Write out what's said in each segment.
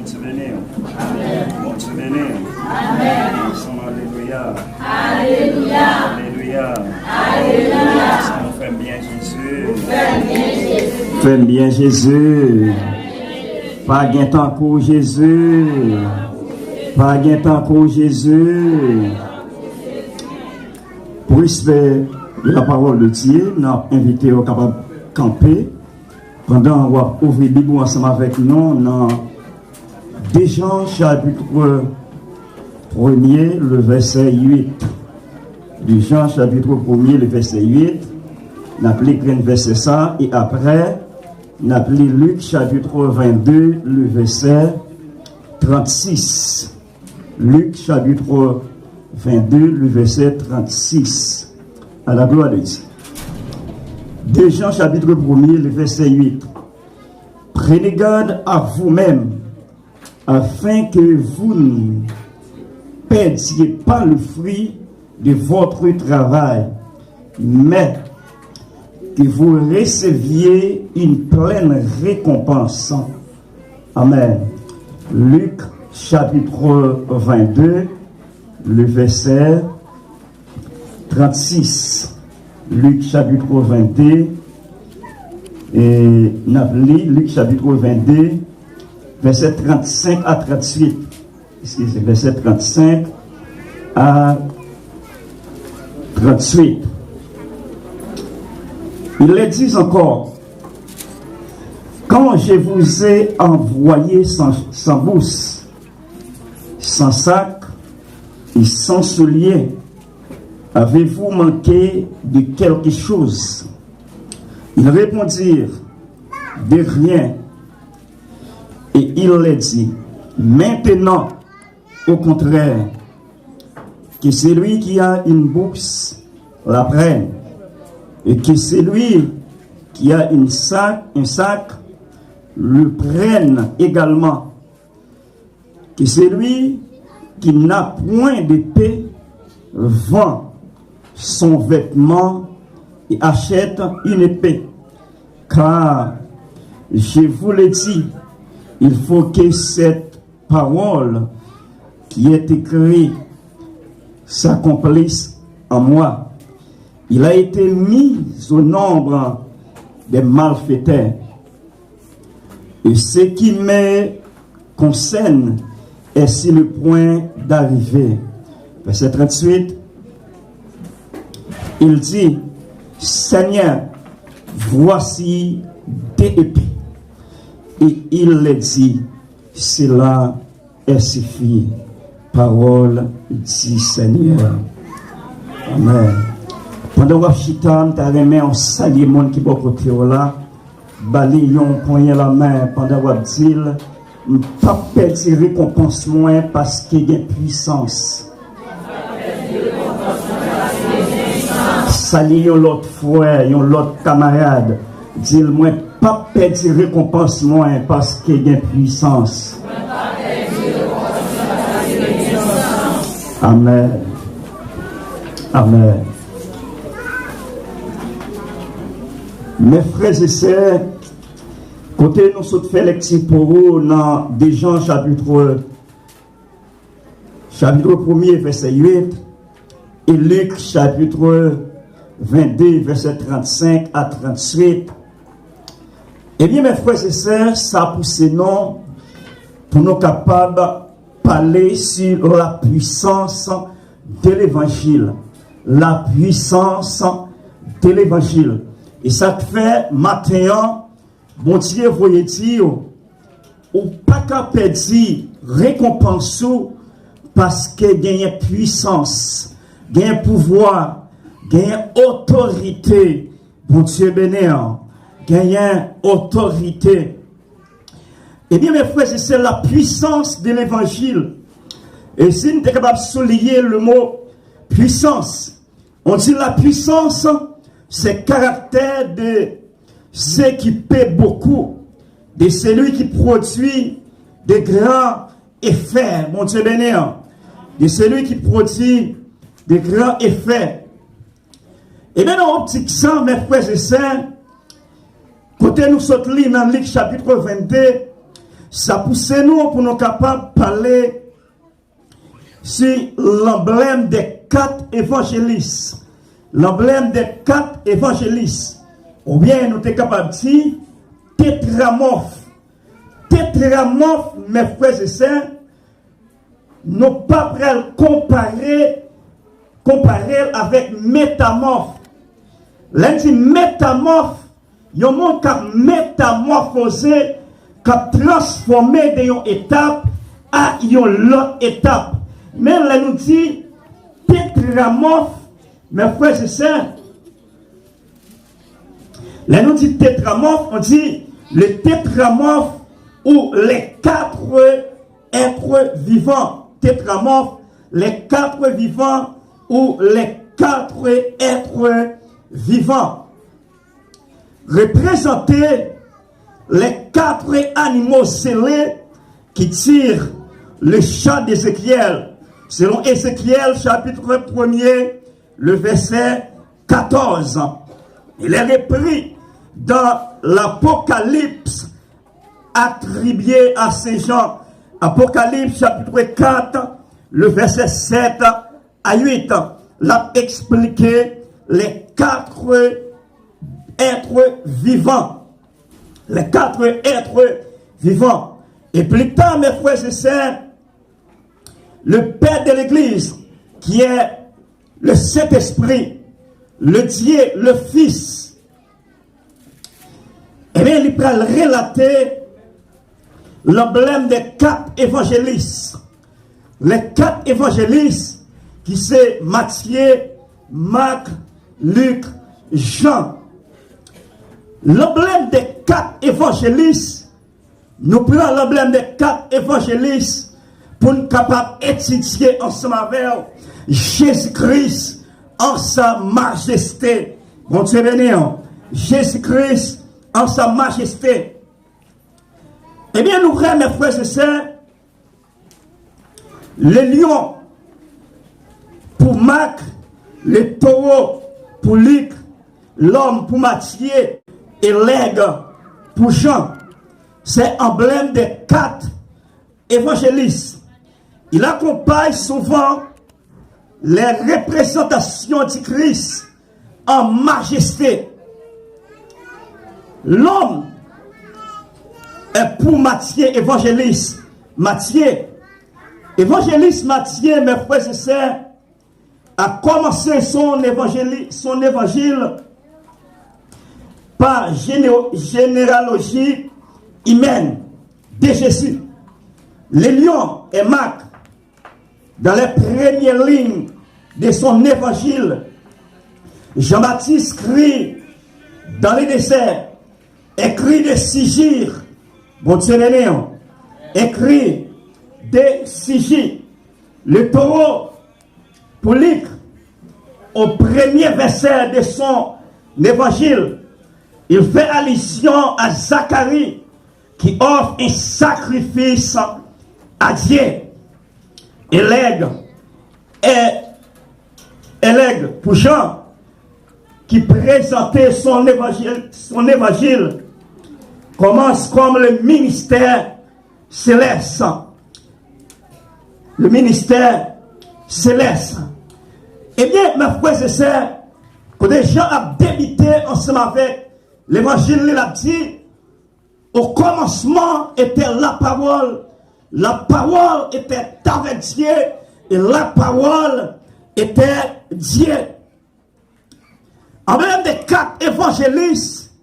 Dieu bénisse. Bon Dieu bénisse. Amen. Alléluia. Alléluia. Alléluia. Alléluia. On fait bien Jésus. Fait bien Jésus. Pas gain tant pour Jésus. Pas gain tant pour Jésus. Pour respect de la parole de Dieu, nous avons invité au capable de camper. Pendant qu'on va ouvrir la Bible ensemble avec nous, dans 2 Jean chapitre 1er, le verset 8. 2 Jean chapitre 1er, le verset 8. Nous avons lu le verset ça, et après, nous avons lu Luc chapitre 22, le verset 36. Luc chapitre 22, le verset 36. À la gloire de Dieu. 2 Jean chapitre 1er, le verset 8. Prenez garde à vous-même, afin que vous ne perdiez pas le fruit de votre travail, mais que vous receviez une pleine récompense. Amen. Luc chapitre 22, le verset 36. Luc chapitre 22, et Luc chapitre 22, verset 35 à 38. Excusez, verset 35 à 38. Il les dit encore: quand je vous ai envoyé sans bourse, sans sac et sans souliers, avez-vous manqué de quelque chose? Ils répondirent: de rien. Et il les dit: maintenant, au contraire, que celui qui a une bourse la prenne, et que celui qui a un sac le prenne également, que celui qui n'a point d'épée vend son vêtement et achète une épée. Car, je vous l'ai dit, il faut que cette parole qui est écrite s'accomplisse en moi. Il a été mis au nombre des malfaiteurs. Et ce qui me concerne est sur le point d'arriver. Verset 38. Il dit: Seigneur, voici des épées. Et il les dit: cela est suffi. Parole du Seigneur. Amen. Pendant que Chitan t'a remis en salut monde qui est côté là, balayon poignet la main pendant que dit pas perdre récompense moins parce qu'il y a puissance. Salut l'autre frère, l'autre camarade, dis-moi pas perdre récompense moins parce qu'il y a puissance. Amen. Amen. Mes frères et sœurs, côté nous sommes fait lecture pour vous dans 2 Jean chapitre 1er verset 8 et Luc chapitre 22 verset 35 à 38. Eh bien mes frères et sœurs, ça a poussé non pour nous capables de parler sur la puissance de l'évangile. La puissance de l'évangile. Et ça fait matin, bon Dieu, voyez dire, ou pas qu'à perdre récompense parce que gagne puissance, gagne pouvoir, gagne autorité. Bon Dieu béni, gagne autorité. Eh bien, mes frères, c'est la puissance de l'évangile. Et si nous sommes capables de souligner le mot puissance, on dit la puissance, c'est le caractère de ce qui paie beaucoup, de celui qui produit de grands effets, mon Dieu béni, de celui qui produit de grands effets. Et bien, dans l'optique ça, mes frères et sœurs, côté nous sommes dans Luc chapitre 22, ça pousse nous pour nous capables de parler sur l'emblème des 4 évangélistes. L'emblème des 4 évangélistes. Ou bien nous sommes capables de dire tétramorphe. Tétramorphe, mes frères et sœurs, nous pas prêts comparer avec métamorphe. L'un dit métamorphe, il y a un monde qui a métamorphosé, qui a transformé d'une étape à une autre étape. Mais là nous dit tétramorphe, mes frères et sœurs. Là nous dit tétramorphe, on dit le tétramorphe ou les 4 êtres vivants. Tétramorphe, les 4 vivants ou les 4 êtres vivants. Représenter les 4 animaux scellés qui tirent le chant d'Ézéchiel. Selon Ézéchiel, chapitre 1er, le verset 14. Il est repris dans l'Apocalypse attribué à ces gens. Apocalypse, chapitre 4, le verset 7 à 8. L'a expliqué les 4 êtres vivants. Les 4 êtres vivants. Et plus tard, mes frères et sœurs, le Père de l'Église, qui est le Saint-Esprit, le Dieu, le Fils, eh bien, il peut relater l'emblème des 4 évangélistes. Les 4 évangélistes qui sont Matthieu, Marc, Luc, Jean. L'emblème des 4 évangélistes, nous prenons l'emblème des 4 évangélistes pour nous capables d'étudier ensemble avec Jésus-Christ en sa majesté. Bon Dieu béni, Jésus-Christ en sa majesté. Eh bien, nous frères, mes frères et sœurs, le lion pour Marc, le taureau pour Luc, l'homme pour Matthieu et l'aigle pour Jean. C'est emblème des 4 évangélistes. Il accompagne souvent les représentations du Christ en majesté. L'homme est pour Matthieu, évangéliste. Évangéliste Matthieu, mes frères et sœurs, a commencé son évangile par généalogie humaine de Jésus. Le lion et Marc, dans les premières lignes de son évangile, Jean-Baptiste crie dans les déserts, écrit des sigils, bon Dieu béni, écrit des sigils. Le taureau, pour Luc, au premier verset de son évangile, il fait allusion à Zacharie qui offre un sacrifice à Dieu. Et l'aigle pour Jean qui présentait son évangile commence comme le ministère céleste. Le ministère céleste. Eh bien, mes frères et sœurs, quand des gens ont débuté ensemble avec l'évangile, il a dit, au commencement était la parole était avec Dieu, et la parole était Dieu. En même des 4 évangélistes,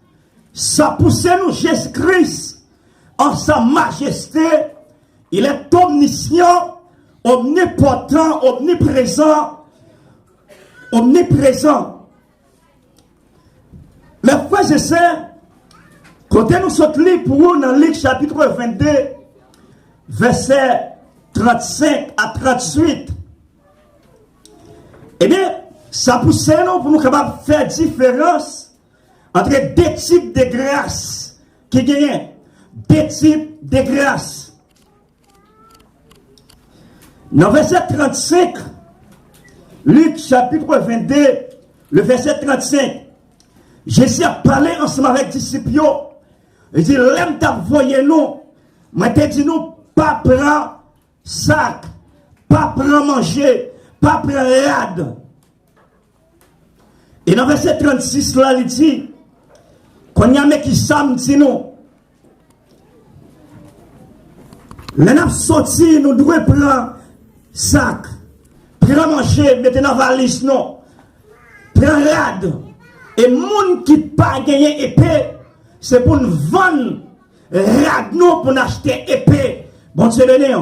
ça poussait nous Jésus-Christ en sa majesté. Il est omniscient, omnipotent, omniprésent. Mes frères et sœurs, quand nous sommes lire pour vous dans Luc chapitre 22, verset 35 à 38, eh bien, ça pousse nous pour nous capables de faire différence entre 2 types de grâce qui gagnent. 2 types de grâce. Dans verset 35, Luc chapitre 22, le verset 35, Jésus a parlé ensemble avec les disciples. Il dit, l'aime ta voyez nous Moi te dis nous, pas prendre sac, pas prendre manger, pas prendre rad. Et dans verset 36 là, il dit, qu'on y a mec qui s'aime, dit nous, les nappes sortis, nous devons prendre sac, prendre manger, mettre dans la valise, non, prendre rad. Et moun qui pas gagné épée, c'est pour nous vendre rad nous pour nous acheter épée. Bon Dieu béni.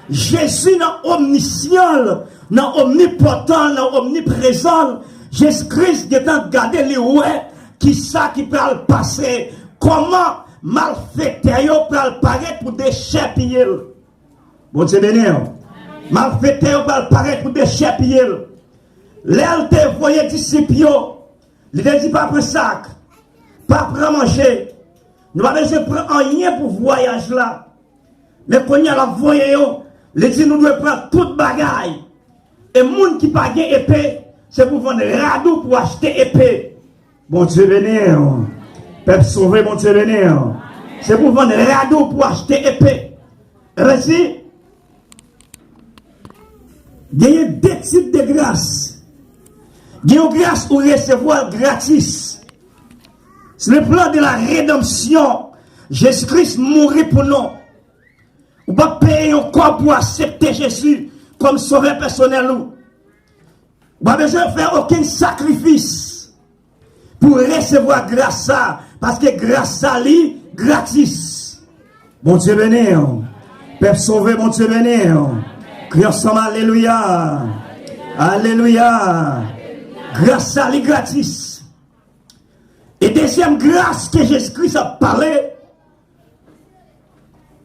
Jésus dans omniscient, dans omnipotent, dans omniprésent. Jésus-Christ est en garder les ouais qui ça qui peut le passer. Comment malfaiteur peut le paraître pour déchapper. Bon Dieu béni. Malfaiteur peut le paraître pour déchapper. L'aile te voyait disciples. Il ne dit pas prendre sac, pas prendre manger. Nous n'avons pas besoin de prendre rien pour voyage là. Mais quand il y a la voyage, il dit nous devons prendre toute bagaille. Et les gens qui ne pas épée, c'est pour vendre radou pour acheter épée. Bon Dieu béni. Peuple sauvé, bon Dieu béni. C'est pour vendre radou pour acheter épée. Vas-y. Il y a deux types de grâce. Il y a une grâce pour recevoir gratis. C'est le plan de la rédemption. Jésus-Christ mourit pour nous. On ne va pas payer encore pour accepter Jésus comme sauveur personnel. On n'a pas besoin de faire aucun sacrifice pour recevoir grâce à. Parce que grâce à lui, gratis. Bon Dieu béni. Peuple sauvé, bon Dieu béni. Crions ensemble, alléluia. Alléluia. Grâce à lui, gratis. Et deuxième grâce que Jésus-Christ a parlé,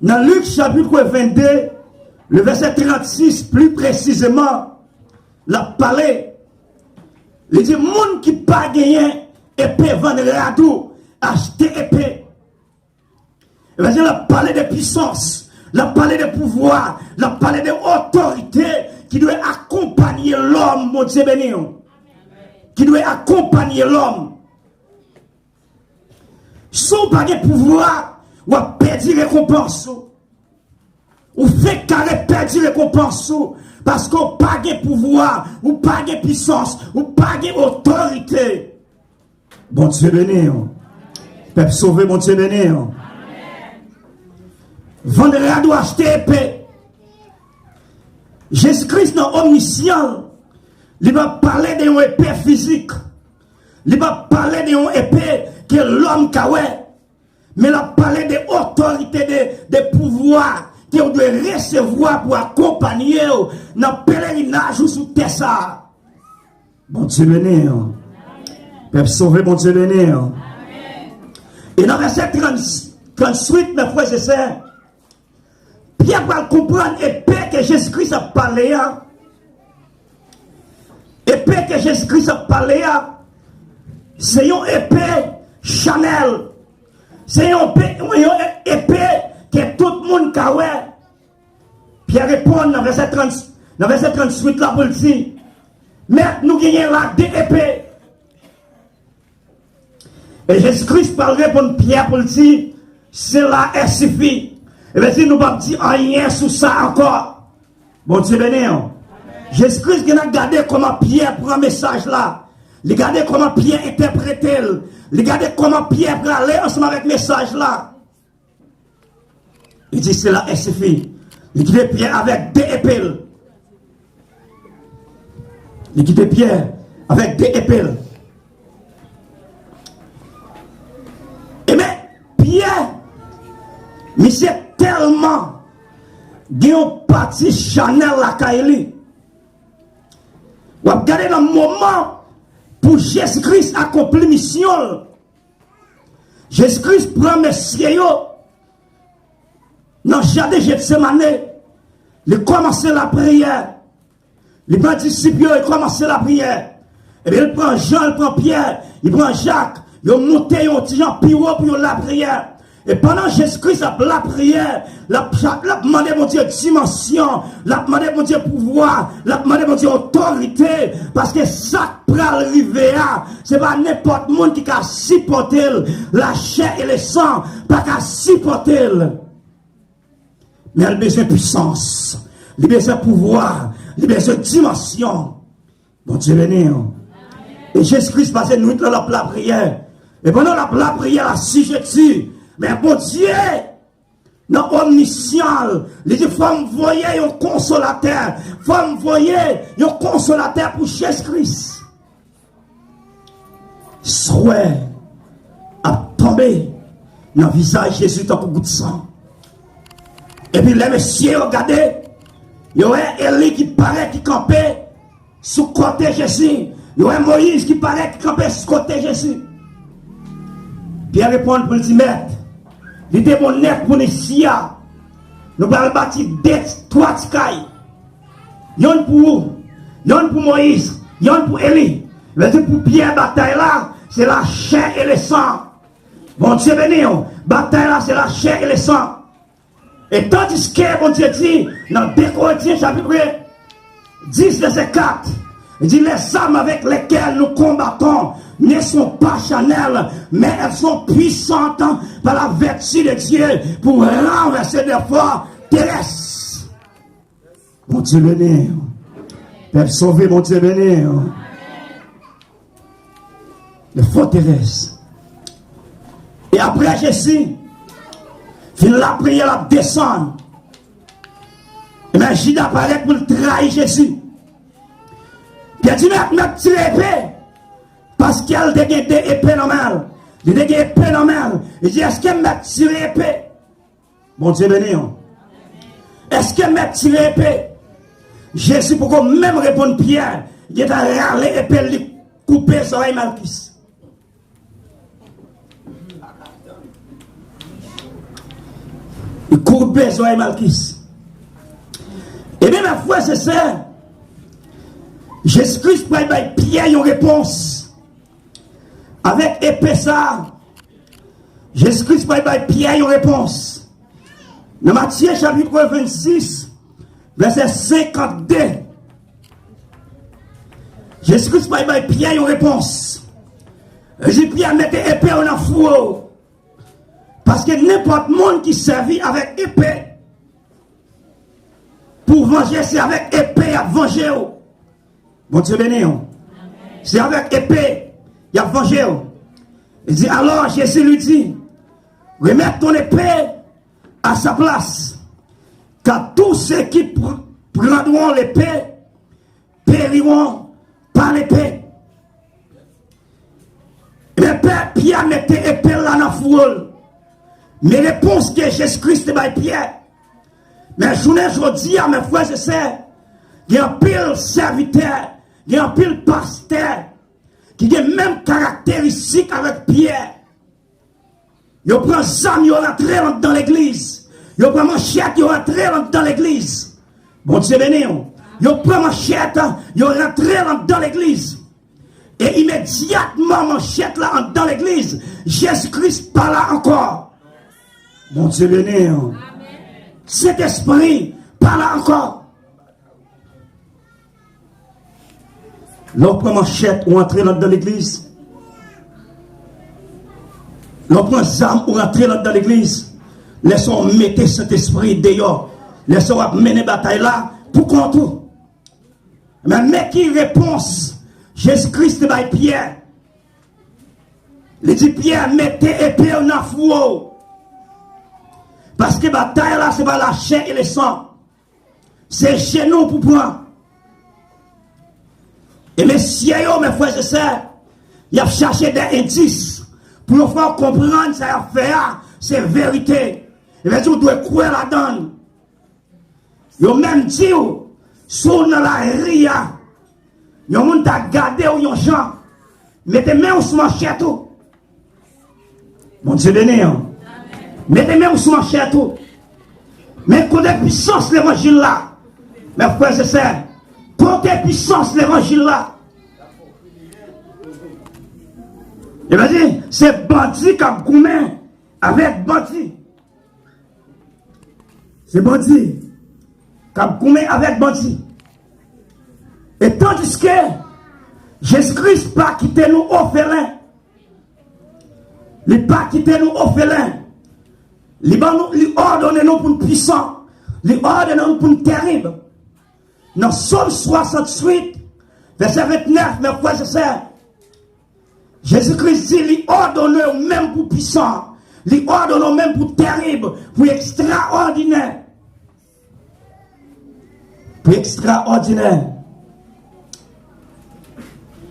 dans Luc chapitre 22, le verset 36, plus précisément, l'a parlé. Il dit, monde qui pas gagné, épée, vendre radou, acheter épée. Il a parlé de puissance, il a parlé de pouvoir, il a parlé d'autorité qui doit accompagner l'homme, mon Dieu béni. Qui doit accompagner l'homme. Si vous n'avez pas de pouvoir, vous perdez récompense. Vous faites carré perdre récompense. Parce que vous n'avez pas de pouvoir, vous n'avez pas de puissance, vous n'avez pas d'autorité. Bon Dieu béni. Peuple sauvé, bon Dieu béni. Vendredi doit acheter épée. Jésus-Christ dans omniscient. Il va parler d'une épée physique. Il va parler d'une épée que l'homme a. Mais il va parler de l'autorité, de pouvoir que vous devez recevoir pour accompagner dans le pèlerinage ou sous Tessa. Bon Dieu béni. Peuple sauvé, bon Dieu béni. Et dans verset 38, mes frères et sœurs, Pierre va comprendre l'épée que Jésus-Christ a parlé. Épée que Jésus-Christ a parlé, c'est une épée Chanel. C'est une épée que tout le monde a. Pierre répond dans verset 38 là pour le dire. Mais nous gagnons là deux épées. Et Jésus-Christ parlerait pour Pierre pour le dire, cela est suffit. Et bien si nous ne pouvons pas dire rien sur ça encore. Bon Dieu béni. Jésus-Christ qui a regardé comment Pierre prend le message là. Il a regardé comment Pierre interprète. Il a regardé comment Pierre prend aller ensemble avec le message là. Il dit cela est suffit. Il quitte Pierre avec deux épées. Il quitte Pierre avec deux épées. Et mais Pierre, mais c'est tellement qu'il a parti Chanel la Kaili. Vous regardez dans le moment pour Jésus-Christ accomplir mission. Jésus-Christ prend messieurs dans le jardin de Gethsemane. Il commence la prière. Il prend disciples, il commence la prière. Et bien il prend Jean, il prend Pierre, il prend Jacques. Il monte un petit Jean Piro pour la prière. Et pendant Jésus-Christ a la prière, l'a demandé mon Dieu dimension, l'a demandé mon Dieu pouvoir, l'a demandé mon Dieu autorité, parce que ça pral arriver, c'est pas n'importe monde qui a supporté la chair et le sang, pas qu'à supporter. Mais elle a besoin de puissance, elle a besoin de pouvoir, elle a besoin de dimension. Bon Dieu béni. Et Jésus-Christ passait nous dans la prière. Et pendant la prière, si je dis, mais bon Dieu, dans omniscient, il dit, faut m'envoyer un consolateur, faut m'envoyer un consolateur pour Jésus-Christ. Souhait a tombé dans le visage de Jésus tant que bout de sang. Et puis les messieurs, regardez, il y aurait Élie qui paraît qui campait sous côté Jésus. Il y aurait Moïse qui paraît qui campait sous côté Jésus. Pierre répond pour le dire, maître, il était mon net pour les SIA. Nous allons bâtir trois ticailles. Yon pour Moïse, yon pour Élie. Mais pour Pierre, bataille là, c'est la chair et le sang. Bon Dieu béni, bataille là, c'est la chair et le sang. Et tandis que, bon Dieu dit, dans 2 Corinthiens chapitre 10, verset 4, il dit, les armes avec lesquelles nous combattons ne sont pas charnelles, mais elles sont puissantes par la vertu de Dieu pour renverser des forces terrestres. Mon Dieu béni. Père sauvé, mon Dieu béni. Les forces terrestres. Et après Jésus, il la prière, la descend. Et bien Judas apparaît pour trahir Jésus. Il a dit, mais tire épée. Parce qu'elle a des épées normales. Il a des épées normales. Il dit, est-ce qu'elle m'a tiré épée? Bon Dieu béni. Est-ce qu'elle m'a tiré épée? Jésus, pourquoi même répondre Pierre, il a râlé épée, il couper son oreille Malchus. Il couper son oreille Malchus. Et bien, ma foi, c'est ça. Jésus-Christ pour Pierre une réponse avec épée ça. Jésus-Christ pour Pierre une réponse. Dans Matthieu chapitre 26 verset 52. Jésus-Christ pour Pierre une réponse. J'ai Pierre mettez épée en four. Parce que n'importe monde qui servit avec épée pour venger, c'est avec épée à venger. Bon Dieu béni. C'est avec épée, il a vengé. Il dit, alors Jésus lui dit, remets ton épée à sa place. Car tous ceux qui prendront l'épée périront par l'épée. Le Père Pierre mettait épée là dans le four. Mais réponse que Jésus-Christ est par Pierre. Mais je dis à mes frères et sœurs, il y a un pile serviteur. Il y a un pile pasteur qui a les mêmes caractéristiques avec Pierre. Il prend Zam, il rentre dans l'église. Il prend Machette, il rentre dans l'église. Bon Dieu béni. Il prend Machette, il rentre dans l'église. Et immédiatement, Machette là dans l'église, Jésus-Christ parle encore. Bon Dieu béni. Cet esprit parle encore. L'on prend machette ou entrer dans l'église. L'on prend zam ou entrer dans l'église. Laissons mettre cet esprit dehors. Laissons mener bataille là pour contre. Mais qui réponse? Jésus-Christ by Pierre. Il dit Pierre, mettez épée dans le four. Parce que bataille là, c'est pas la chair et le sang. C'est chez nous pour prendre. Et messieurs, mes frères et sœurs, ils ont cherché des indices pour nous faire comprendre ça a fait, c'est vérité. Et bien, vous devez croire là-dedans. Ils ont même dit, sur dans la ria, ils ont gardé ou ils gens, mettez main sur ma chèque. Mon Dieu béni. Mettez main sur ma chèque. Mais quand la puissance l'évangile là, mes frères et sœurs, quand la puissance l'évangile là, et bien dit, c'est bandit qui a goumé avec bandit. C'est bandit qui a goumé avec bandit. Et tandis que Jésus-Christ n'a pas quitté nous orphelins. Il n'a pas quitté nous orphelins. Il a ordonné nous pour nous puissants, Il ordonne pour nous terrible. Dans Somme 68, verset 29, mes frères et sœurs, Jésus-Christ dit, il ordonne même pour puissant, il ordonne même pour terrible, pour extraordinaire. Pour extraordinaire.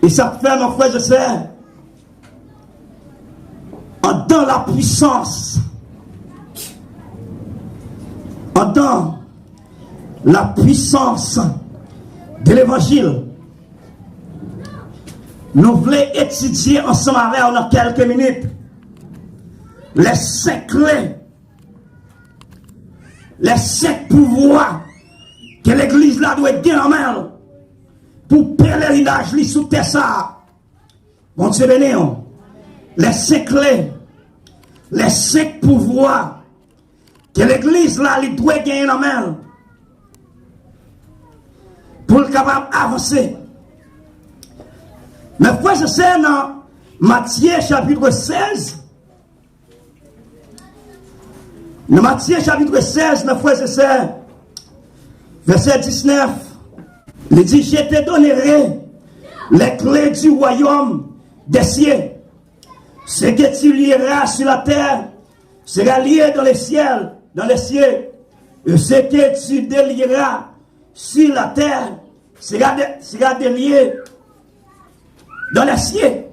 Et ça fait, mes frères et sœurs, dans la puissance, dans la puissance de l'évangile, nous voulons étudier ensemble avec dans quelques minutes les 5 clés, les 5 pouvoirs que l'église là doit gagner en main pour pèlerinage sous terre ça. Bon Dieu béni, les 5 clés, les 5 pouvoirs que l'église là doit gagner en main pour être capable d'avancer. Mais frère, c'est dans Matthieu chapitre 16. Dans Matthieu chapitre 16, mes frères et sœurs, verset 19, il dit, je te donnerai les clés du royaume des cieux. Ce que tu lieras sur la terre sera lié dans les cieux, et ce que tu délieras sur la terre sera délié dans les cieux.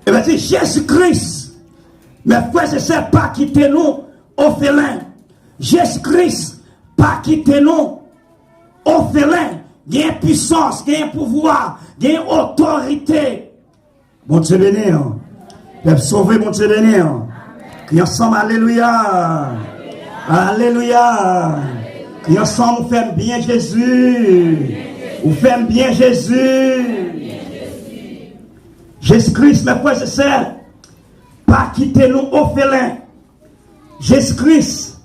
Et bien, c'est Jésus-Christ, mes frères et sœurs, pas quitter nous orphelins. Jésus-Christ, pas quitter nous orphelins. Il y a une puissance, il y a un pouvoir, il y a une autorité. Bon Dieu béni. Peuple sauvé, bon Dieu béni. Qui ensemble, alléluia. Alléluia. Qui ensemble, vous faites bien Jésus. Vous faites bien Jésus. Jésus-Christ, mes frères et sœurs, pas quitter nous orphelins. Jésus-Christ,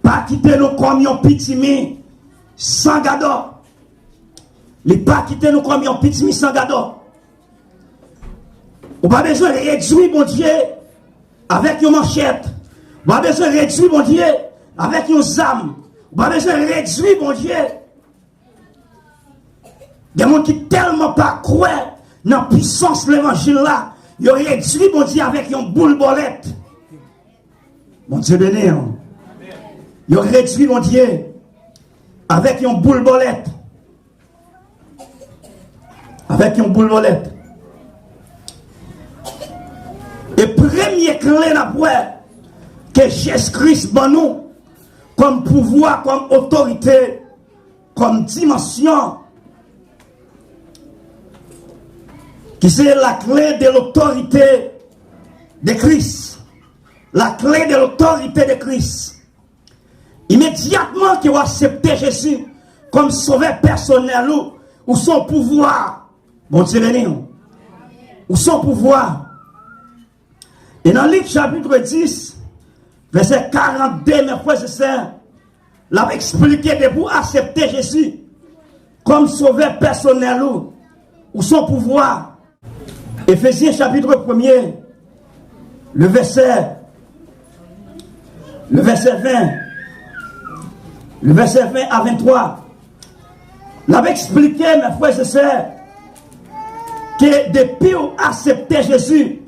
pas quitter nous comme un petit sans gado. Il pas quitter nous comme un petit sans gado. On n'a pas besoin de réduire mon Dieu avec une manchette. On n'a pas besoin de réduire mon Dieu avec une âme. On n'a pas besoin de réduire mon Dieu. Il y a des gens qui tellement pas croient dans la puissance de l'évangile là. Ils ont réduit mon Dieu avec une boule bolette. Mon Dieu béni. Ils ont réduit mon Dieu avec une boule bolette. Avec une boule bolette. Et premier clé que Jésus-Christ ban nous comme pouvoir, comme autorité, comme dimension, qui c'est la clé de l'autorité de Christ. La clé de l'autorité de Christ. Immédiatement qu'il va accepter Jésus comme sauveur personnel ou son pouvoir. Bon Dieu béni. Ou son pouvoir. Et dans Luc chapitre 10, verset 42, mes frères et sœurs, l'a expliqué de pour accepter Jésus comme sauveur personnel ou son pouvoir. Éphésiens chapitre 1er, le verset 20. Le verset 20 à 23. L'a expliqué, mes frères et sœurs, que depuis accepter Jésus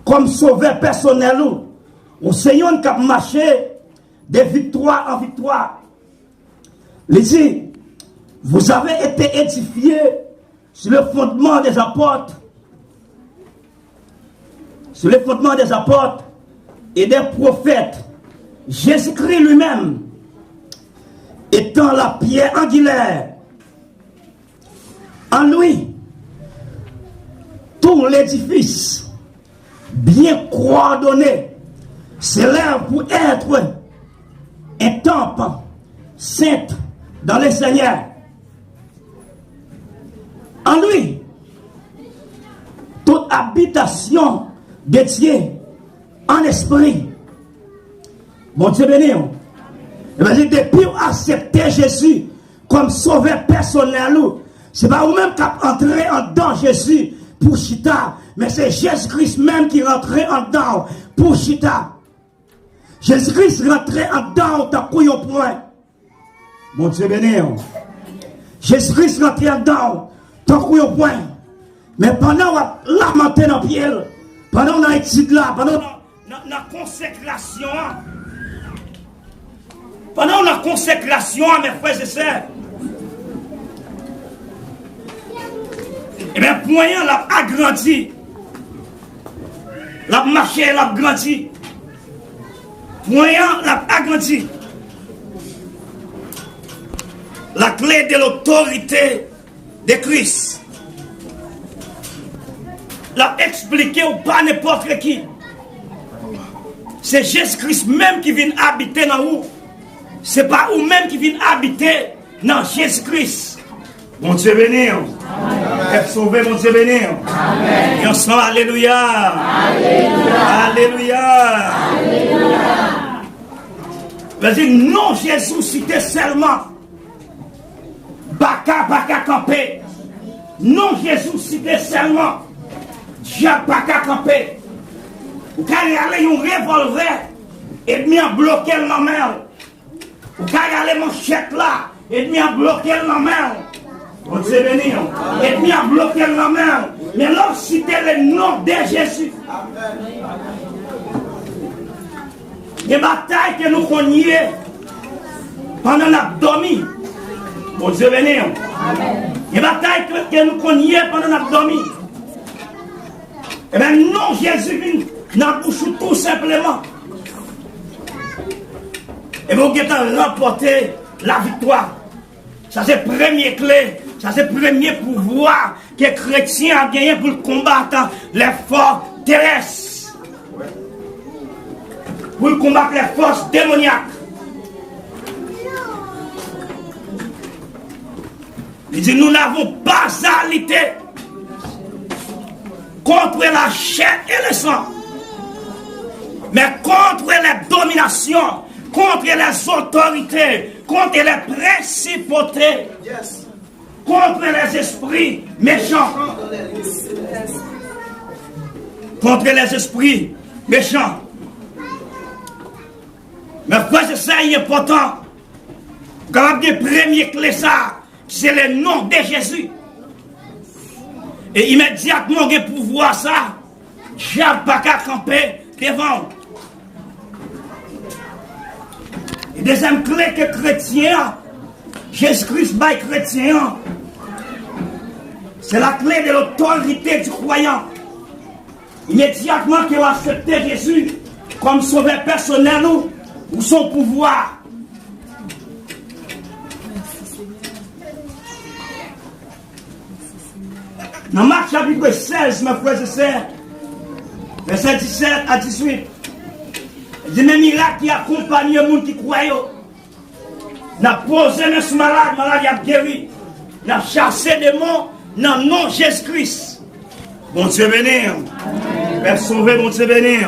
comme sauveur personnel, au Seigneur qui a marché de victoire en victoire. Il dit, vous avez été édifiés sur le fondement des apôtres. Sur le fondement des apôtres et des prophètes. Jésus-Christ lui-même étant la pierre angulaire. En lui, tout l'édifice bien coordonné s'élève pour être un temple saint dans le Seigneur. En lui, toute habitation de Dieu en esprit. Bon Dieu béni. Depuis accepter Jésus comme sauveur personnel, c'est pas vous-même qui entrez en dedans Jésus pour chita, mais c'est Jésus-Christ même qui rentrait en dedans pour chita. Jésus-Christ rentrait en dedans au point. Mon Dieu béni. Jésus-Christ rentre dedans, tant qu'on au point. Mais pendant qu'on lamenté dans le pied, pendant qu'on a étudié là, pendant la consécration, pendant la consécration, mes frères et sœurs, et bien, moyen l'a agrandi, l'a marché, l'a grandi, moyen l'a agrandi. La clé de l'autorité de Christ. L'a expliqué ou pas n'importe qui. C'est Jésus-Christ même qui vient habiter dans vous. C'est pas vous même qui vient habiter dans Jésus-Christ. Mon Dieu béni. Être sauvé, mon Dieu béni. Et on sent alléluia. Alléluia. Vas-y, non, Jésus, cité seulement. Baka campé. Non, Jésus, cité seulement. Diable baka campé. Vous pouvez aller un revolver et demi en bloquer la main. Vous pouvez aller manchette là et demi en bloquer la main. On Dieu béni. Et demi en bloquer la main. Mais là, citez le nom de Jésus. Les batailles que nous connaissons pendant l'abdomen. Mon Dieu béni. Les batailles que nous connaissons pendant l'abdomen. Eh bien non, Jésus vient dans la bouche tout simplement. Et vous avez remporté la victoire. Ça c'est la première clé. Ça c'est le premier pouvoir que les chrétiens ont gagné pour combattre les forces terrestres. Pour combattre les forces démoniaques. Il dit, nous n'avons pas à lutter contre la chair et le sang, mais contre les dominations, contre les autorités, contre les principautés, contre les esprits méchants. Contre les esprits méchants. Mais frère, c'est ça qui est important. Quand on a première clé, ça, c'est le nom de Jésus. Et immédiatement, on a pouvoir ça. Diable pas qu'à camper devant. Et deuxième clé que chrétien, Jésus-Christ by chrétien, c'est la clé de l'autorité du croyant. Immédiatement qu'il a accepté Jésus comme sauveur personnel ou son pouvoir. Dans Marc chapitre 16, mes frères et sœurs, verset 17 à 18, il dit, mes miracles qui accompagnent les gens qui croient. N'a posé mes sous malades, malade a guéri. N'a chassé des démons dans le nom de Jésus-Christ. Bon Dieu béni. Père sauvé, bon Dieu béni.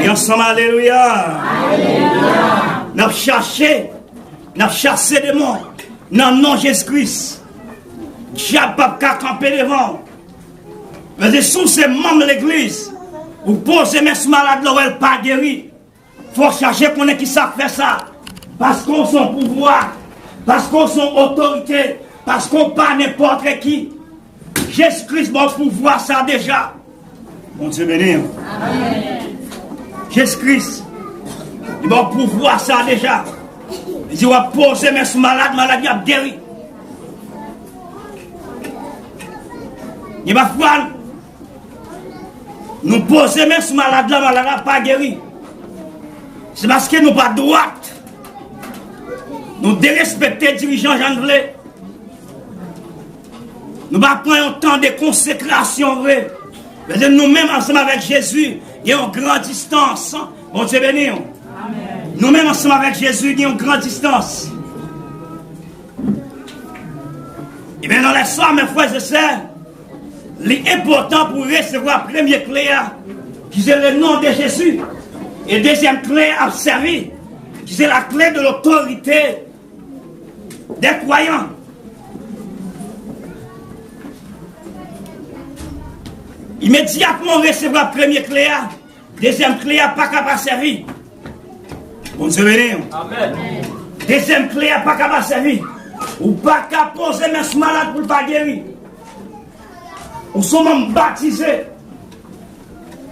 Et ensemble, alléluia. N'a chassé des démons dans le nom de Jésus-Christ. Diable pas qu'à camper devant. Mais sous ces membres de l'église, vous posez mes malades, là elle pas guéri. Il faut chercher qu'on est qui ça fait ça. Parce qu'on son pouvoir, parce qu'on son autorité, parce qu'on pas n'importe qui. Jésus-Christ va pouvoir ça déjà. Bon Dieu béni. Jésus-Christ, il va pouvoir ça déjà. Il va poser mes malades, malade a guéri. Il va falloir nous poser même ce malade là, malade là pas guéri. C'est parce que nous pas droite. Nous dérespecter les dirigeants anglais. Nous pas prendre un temps de consécration vrai. Mais nous-mêmes ensemble avec Jésus, il y a une grande distance. Bon Dieu béni. Nous-mêmes ensemble avec Jésus, il y a une grande distance. Et bien dans les soirs, mes frères et sœurs, l'important pour recevoir la première clé, qui c'est le nom de Jésus. Et deuxième clé à servir, qui c'est la clé de l'autorité des croyants. Immédiatement, on recevra la première clé, deuxième clé, pas capable de servir. Bon Dieu béni. Amen. Deuxième clé, pas qu'à servir. Ou pas qu'à poser mes malades pour ne pas guérir. Ou sont même baptisés.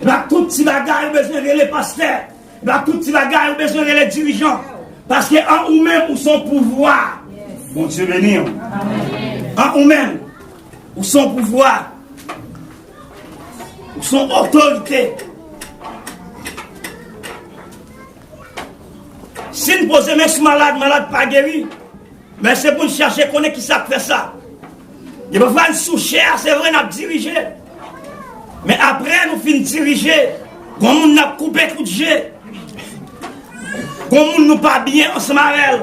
Et bien, tout petit bagage, il besoin de les pasteurs. Et bien, tout petit bagage, il besoin de les dirigeants. Parce qu'en ou même, ou son pouvoir. Bon Dieu béni. En ou même, ou son pouvoir. Ou son autorité. Si nous posons mes malade pas guéri, mais c'est pour nous chercher qu'on est qui ça fait ça. Il va falloir sous cher, c'est vrai, nous avons dirigé. Mais après, nous finissons diriger, comme nous avons coupé coup de jet, comme nous pas bien ensemble avec elle.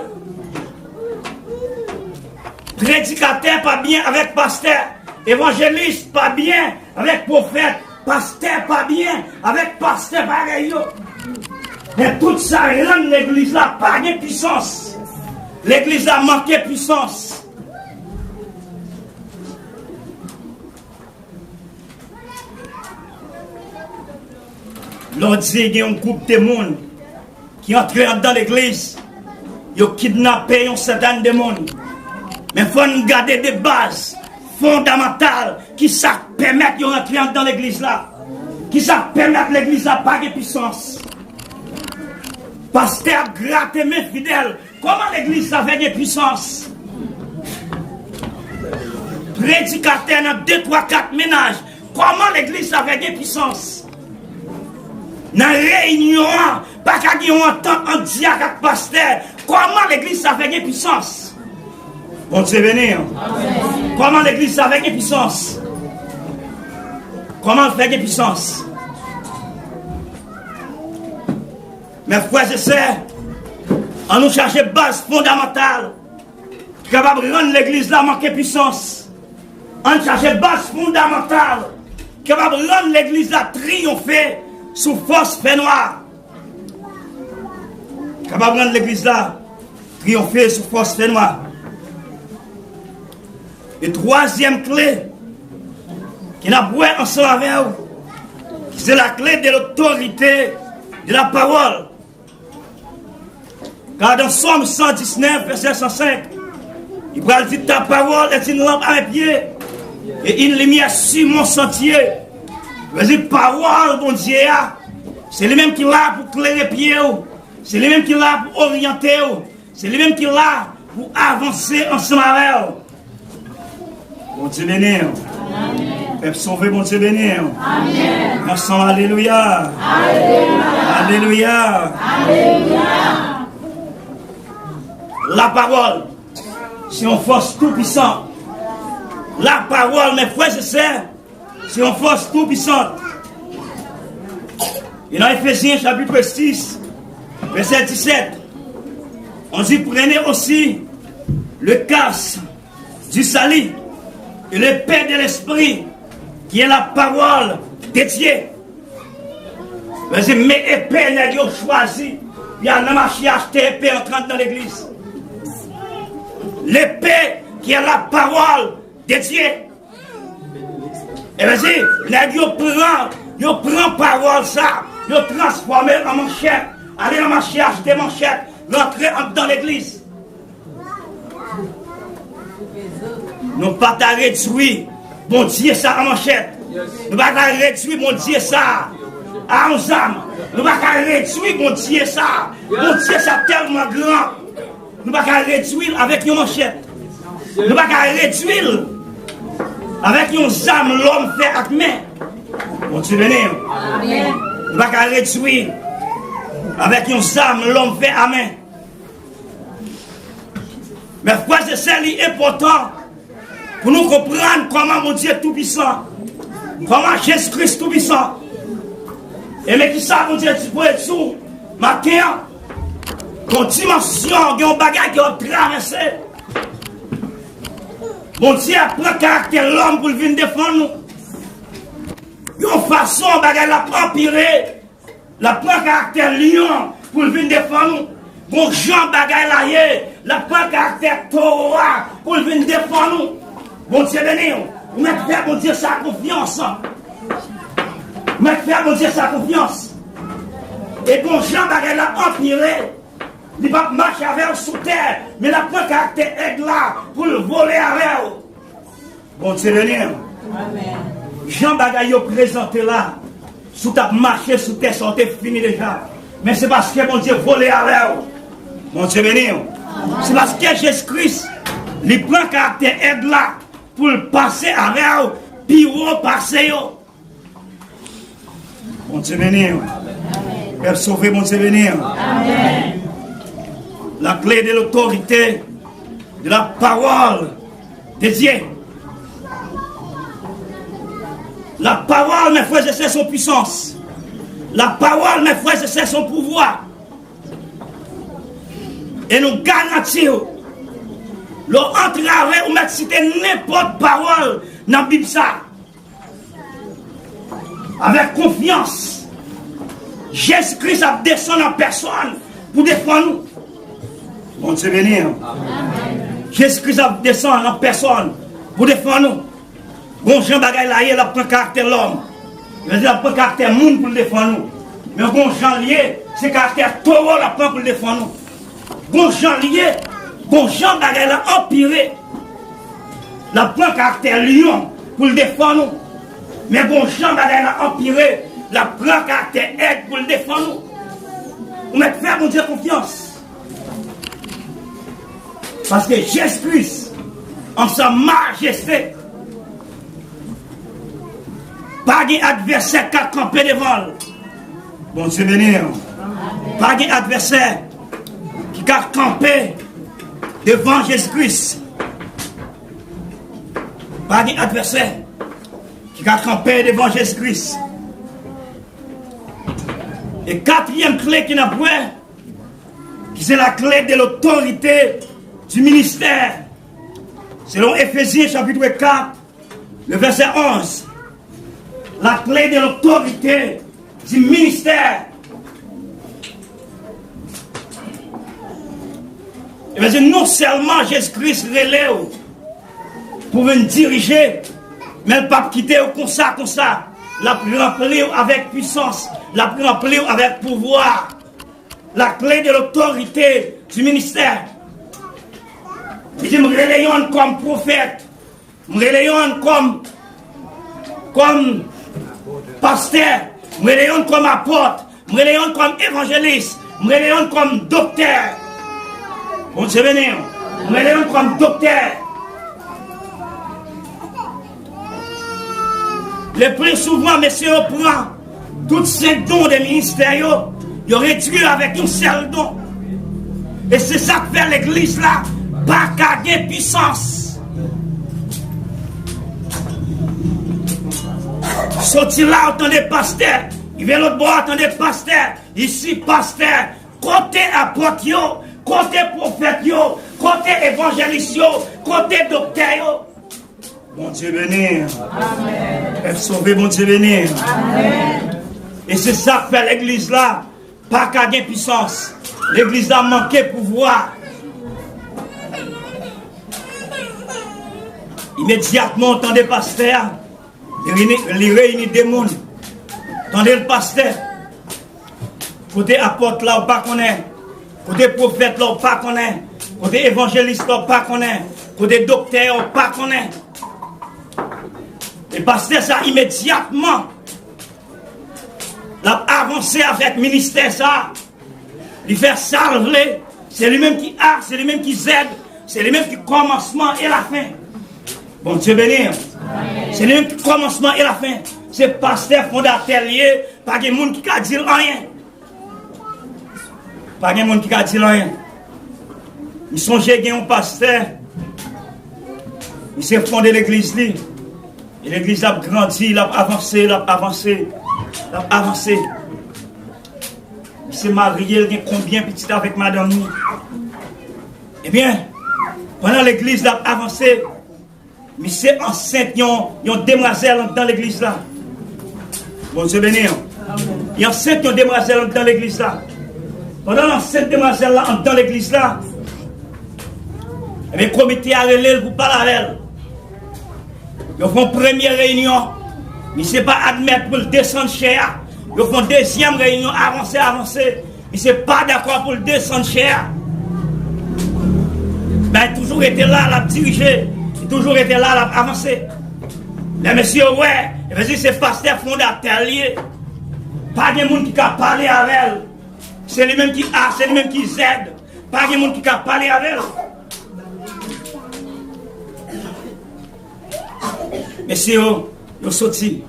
Prédicateur pas bien avec pasteur, évangéliste pas bien avec prophète, pasteur pas bien avec pasteur pareil. Et tout ça rend l'église là pas de puissance. L'église a manqué de puissance. L'on dit qu'il y a un groupe de monde qui entrent dans l'église. Ils ont kidnappé un certain de monde. Mais il faut nous garder des bases fondamentales qui ça permettent de rentrer dans l'église là. Qui ça permettent l'église là pas de puissance. Pasteur gratte mes fidèles. Comment l'église avait des puissances? Prédicateur dans 2, 3, 4 ménages. Comment l'église avait des puissances? Dans la réunion, pas qu'à dire on entend un diacre avec pasteur. Comment l'église avait des puissances? Bon Dieu béni. Comment l'église avait des puissances? Comment elle fait des puissances? Mes frères et sœurs, on nous cherche une base fondamentale qui est capable de rendre l'église là manquer puissance. On cherche une base fondamentale qui est capable de rendre l'église là triompher sous force fait noire. Capable de rendre l'église là triompher sous force fait noire. Et troisième clé qui n'a pas ensemble avec vous, c'est la clé de l'autorité de la parole. Car dans Somme 119, verset 105, il va dire ta parole est une lampe à mes pieds et une lumière sur mon sentier. Il va dire parole, bon Dieu, c'est lui-même qui est là pour clairer les pieds, c'est lui-même qui est là pour orienter, c'est lui-même qui est là pour avancer ensemble avec vous. Bon Dieu béni. Peuple sauvé, bon Dieu béni. Amen. Ensemble, alléluia. Alléluia. Alléluia. La parole, c'est une force tout puissante. La parole, mes frères et sœurs, c'est une force tout puissante. Et dans Éphésiens chapitre 6, verset 17, on dit prenez aussi le casque du salut et le paix de l'esprit, qui est la parole de Dieu. Mais épée n'est pas choisi. Il y a un marché acheté épée entrant dans l'église. L'épée qui est la parole de Dieu. Et vas-y, il prend parole ça, il transforme en manchette, aller en marché acheter manchette, rentrer dans l'église. Nous pas réduire, bon Dieu, ça en manchette. Nous pas réduire, bon Dieu, ça à 11 âmes. Nous pas réduire, bon Dieu, ça. Bon Dieu, ça tellement grand. Nous pas réduire avec une manchette. Nous pas réduire avec une âme, l'homme fait avec main. Bon Dieu, béni. Nous pas réduire avec une âme, l'homme fait à main. Mais pourquoi c'est ça qui est important? Pour nous comprendre comment mon Dieu est tout-puissant. Comment Jésus-Christ est tout-puissant. Et mais qui ça, mon Dieu, tu peux être sous matin, ton dimension, il y a un bagage qui a traversé. Mon Dieu prend caractère l'homme pour venir défendre nous. Il y a une façon, bagage la empiré. La prend caractère lion pour venir défendre nous. Bon Jean bagage la prend caractère Torah pour venir défendre nous. Bon Dieu béni, vous mettez faire mon Dieu sa confiance. Mettez faire mon Dieu sa confiance. Et bon Jean bagay la empiré. Il ne va pas marcher avec sous terre, mais la prend caractère aigle là pour le voler avec. Bon Dieu venir. Amen. Jean Bagay présenté là, sous ta marché sous terre, ça a fini déjà. Mais c'est parce que mon Dieu volé avec. Bon Dieu venir. C'est parce que Jésus-Christ, il prend caractère aigle là pour le passer avec, puis passer. Bon Dieu venir. Père sauver, mon Dieu venir. Amen. La clé de l'autorité de la parole de Dieu. La parole, mes frères et sœurs, son puissance. La parole, mes frères et sœurs, son pouvoir. Et nous garantissons, l'entrave ou mettre citer n'importe parole dans la Bible ça. Avec confiance. Jésus-Christ a descendu en personne pour défendre nous. Bon Dieu venir. Jésus-Christ a descendu en personne pour défendre nous. Bon Jean Bagay là, il a pris caractère l'homme. Il a pris caractère monde pour le défendre nous. Mais bon Jean lié, c'est caractère taureau la prend pour le défendre nous. Bon Jean lié, bon Jean Bagay là empiré. La prend caractère lion pour le défendre nous. Mais bon Jean Bagay là empiré. La prend caractère aide pour le défendre nous. Vous mettez faire mon Dieu confiance. Parce que Jésus-Christ, en sa majesté, pas d'adversaire qui a campé devant. Bon Dieu venir. Pas d'adversaire qui a campé devant Jésus-Christ. Pas d'adversaire qui a campé devant Jésus-Christ. Et quatrième clé qui n'a pas, c'est la clé de l'autorité du ministère. Selon Éphésiens chapitre 4, le verset 11. La clé de l'autorité du ministère. Et bien, non seulement Jésus-Christ relève pour venir diriger, mais il ne pas quitter comme ça. La remplir avec puissance, la remplir avec pouvoir. La clé de l'autorité du ministère. Je me relayonne comme prophète, je me relayonne comme pasteur, je me relayonne comme apôtre, je me relayonne comme évangéliste, je me relayonne comme docteur. Bon Dieu venir, je me relayonne comme docteur. Le plus souvent, messieurs, on prend tous ces dons des ministères, ils réduit avec un seul don. Et c'est ça que fait l'église là, pas garder puissance. Sorti là, entendez pasteur, il vient l'autre bord, entendez pasteur, ici pasteur, côté apôtre, côté prophète, côté évangéliste, côté docteur. Bon Dieu bénir. Amen. Sauver, bon Dieu bénir. Amen. Et c'est ça que fait l'église là. Pas qu'à gagner puissance. L'église a manqué pouvoir. Immédiatement, entendez pasteur. Il réunit des mondes. Entendez le pasteur. Côté apôtre là, on pas connaît. Côté prophète là, on pas connaît. Côté évangéliste là, on pas connaît. Côté docteur, on pas connaît. Et pasteur ça immédiatement l'a avancé avec le ministère ça. Il fait salver. C'est lui-même qui a, c'est lui-même qui aide, c'est lui-même qui commencement et la fin. Bon Dieu bénir. C'est lui-même qui commencement et la fin. C'est pasteur fondateur lié, pas de monde qui a dit rien. Pas de monde qui a dit rien. Ils sont gagné un pasteur. Il s'est fondé l'église là. Et l'église a grandi, il a avancé, Il s'est marié, il a combien petit avec madame nous. Eh bien, pendant l'église a avancé, il s'est enceinte, il y a une demoiselle dans l'église là. Bon Dieu bénir. Il y a enceinte, il y a une demoiselle dans l'église là. Pendant l'enceinte demoiselle là, dans l'église là, eh bien, le comité a relève pour parler à elle. Ils font première réunion, mais ce n'est pas admettre pour le descendre chez eux. Ils font deuxième réunion, avancer. il n'est pas d'accord pour le descendre cher. Ben, il a toujours été là, il a dirigé, il a toujours été là, il a avancé. Les messieurs, ouais, c'est pasteur fondateur lié. Pas de monde qui a parlé avec elle. C'est lui-même qui a, c'est lui-même qui aide. Pas de monde qui a parlé avec elle. Messieurs, ils sont sortis.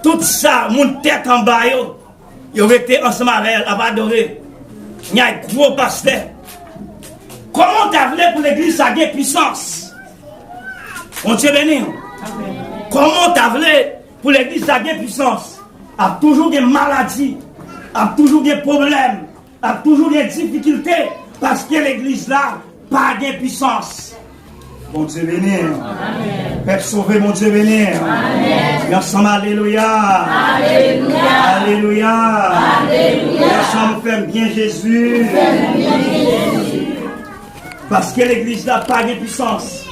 Tout ça, mon tête en bas, ils ont été ensemble avec elle, à adorer. Il y a un gros pasteur. Comment tu as voulu pour l'église à gagner puissance? On Dieu béni. Comment tu as voulu pour l'église à gagner puissance? A toujours des maladies, a toujours des problèmes, a toujours des difficultés, parce que l'église là, pas de puissance. Bon Dieu béni. Père sauvé, mon Dieu béni. Amen. Ensemble, alléluia. Alléluia. Alléluia. Alléluia. Ensemble, fais bien Jésus. Parce que l'église n'a pas de puissance.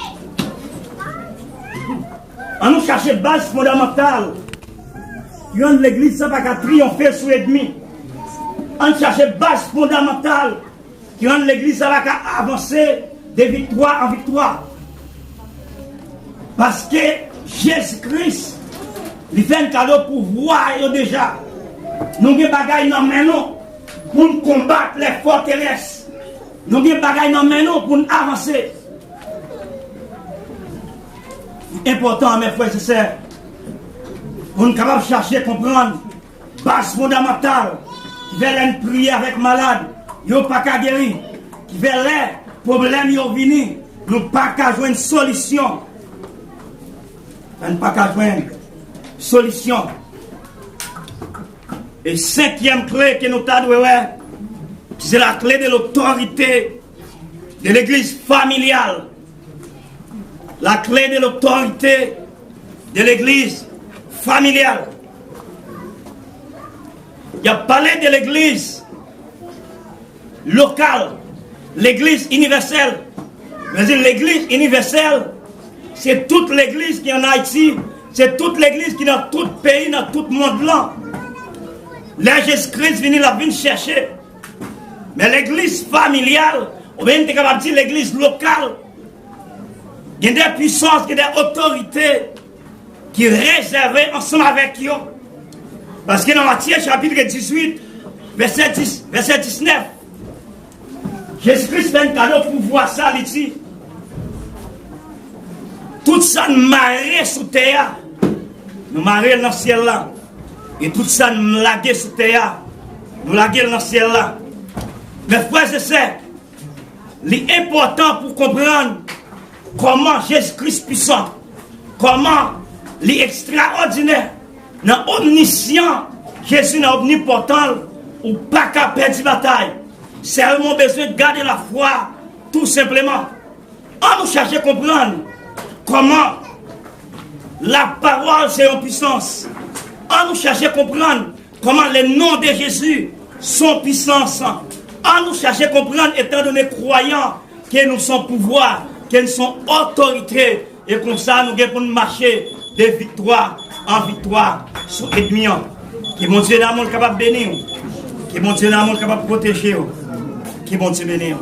On nous cherche base fondamentale. L'église n'a pas qu'à triompher sur l'ennemi. On cherche base fondamentale. L'église n'a pas qu'à avancer de victoire en victoire. Parce que Jésus-Christ, il fait un cadeau pour voir déjà. Nous avons des bagailles dans les mains pour combattre les forteresses. Nous avons des bagailles dans les mains pour avancer. Important, mes frères et sœurs, pour nous capables de chercher, comprendre, base fondamentale, qui veut une prière avec malade, ils n'ont pas qu'à guérir, qui veut les problèmes, ils ont venu, nous n'avons pas qu'à jouer une solution. Nous n'avons pas qu'à jouer une solution. Et cinquième clé que nous avons, c'est la clé de l'autorité de l'église familiale. La clé de l'autorité de l'église familiale. Il a parlé de l'église locale, l'église universelle. L'église universelle, c'est toute l'église qui est en Haïti, c'est toute l'église qui est dans tout pays, dans tout le monde là. Là, Jésus-Christ vient chercher. Mais l'église familiale, ou bien tu es capable de dire l'église locale, il y a des puissances, il y a des autorités qui sont réservées ensemble avec eux. Parce que dans Matthieu chapitre 18, verset 19, Jésus-Christ fait un cadeau pour voir ça ici. Tout ça nous marre sous terre, nous marre dans le ciel là. Et tout ça nous lague sous terre, nous lague dans le ciel là. Mes frères et sœurs, l'important pour comprendre comment Jésus-Christ puissant, comment l'extraordinaire, dans omniscient, Jésus n'est omnipotent ou pas qu'à perdre la bataille. Seulement besoin de garder la foi, tout simplement. On nous cherche à comprendre comment la parole c'est en puissance. On nous cherche à comprendre comment les noms de Jésus sont puissance. On nous cherche à comprendre, étant donné croyants, que nous sommes pouvoir, que nous sommes autorité, et comme ça nous devons marcher de victoire en victoire sur l'ennemi. Que mon Dieu d'amour capable de bénir, que mon Dieu d'amour capable de protéger, que mon Dieu bénir.